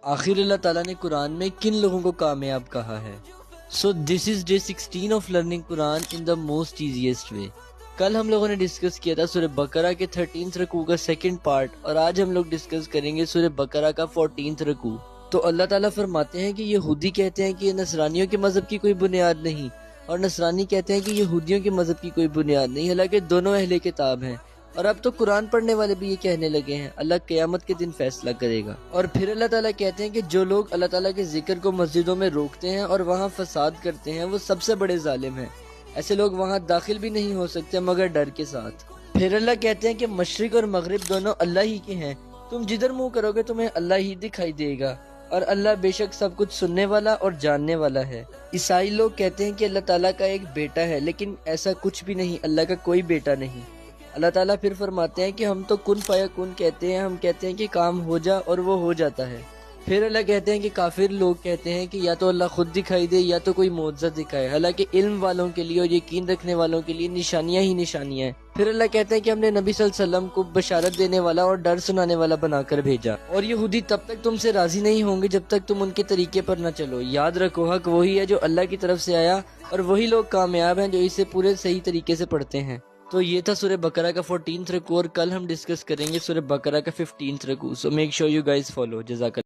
آخر اللہ تعالیٰ نے قرآن میں کن لوگوں کو کامیاب کہا ہے؟ So this is day 16 of learning Quran in the most easiest way. کل ہم لوگوں نے ڈسکس کیا تھا سورہ بقرہ کے 13th رکوع کا سیکنڈ پارٹ، اور آج ہم لوگ ڈسکس کریں گے سورہ بقرہ کا 14th رکوع۔ تو اللہ تعالیٰ فرماتے ہیں کہ یہودی کہتے ہیں کہ یہ نصرانیوں کے مذہب کی کوئی بنیاد نہیں، اور نصرانی کہتے ہیں کہ یہودیوں کے مذہب کی کوئی بنیاد نہیں، حالانکہ دونوں اہل کتاب ہیں۔ اور اب تو قرآن پڑھنے والے بھی یہ کہنے لگے ہیں، اللہ قیامت کے دن فیصلہ کرے گا۔ اور پھر اللہ تعالیٰ کہتے ہیں کہ جو لوگ اللہ تعالیٰ کے ذکر کو مسجدوں میں روکتے ہیں اور وہاں فساد کرتے ہیں وہ سب سے بڑے ظالم ہیں، ایسے لوگ وہاں داخل بھی نہیں ہو سکتے مگر ڈر کے ساتھ۔ پھر اللہ کہتے ہیں کہ مشرق اور مغرب دونوں اللہ ہی کے ہیں، تم جدھر منہ کرو گے تمہیں اللہ ہی دکھائی دے گا، اور اللہ بے شک سب کچھ سننے والا اور جاننے والا ہے۔ عیسائی لوگ کہتے ہیں کہ اللہ تعالیٰ کا ایک بیٹا ہے، لیکن ایسا کچھ بھی نہیں، اللہ کا کوئی بیٹا نہیں۔ اللہ تعالیٰ پھر فرماتے ہیں کہ ہم تو کن فیکون کہتے ہیں، ہم کہتے ہیں کہ کام ہو جا اور وہ ہو جاتا ہے۔ پھر اللہ کہتے ہیں کہ کافر لوگ کہتے ہیں کہ یا تو اللہ خود دکھائی دے یا تو کوئی معجزہ دکھائے، حالانکہ علم والوں کے لیے اور یقین رکھنے والوں کے لیے نشانیاں ہی نشانیاں ہیں۔ پھر اللہ کہتے ہیں کہ ہم نے نبی صلی اللہ علیہ وسلم کو بشارت دینے والا اور ڈر سنانے والا بنا کر بھیجا، اور یہودی تب تک تم سے راضی نہیں ہوں گے جب تک تم ان کے طریقے پر نہ چلو۔ یاد رکھو حق وہی ہے جو اللہ کی طرف سے آیا، اور وہی لوگ کامیاب ہیں جو اسے پورے صحیح طریقے سے پڑھتے ہیں۔ تو یہ تھا سورہ بقرہ کا 14th رکوع، اور کل ہم ڈسکس کریں گے سورہ بقرہ کا 15th رکوع۔ So make sure you guys follow. جزاک اللہ۔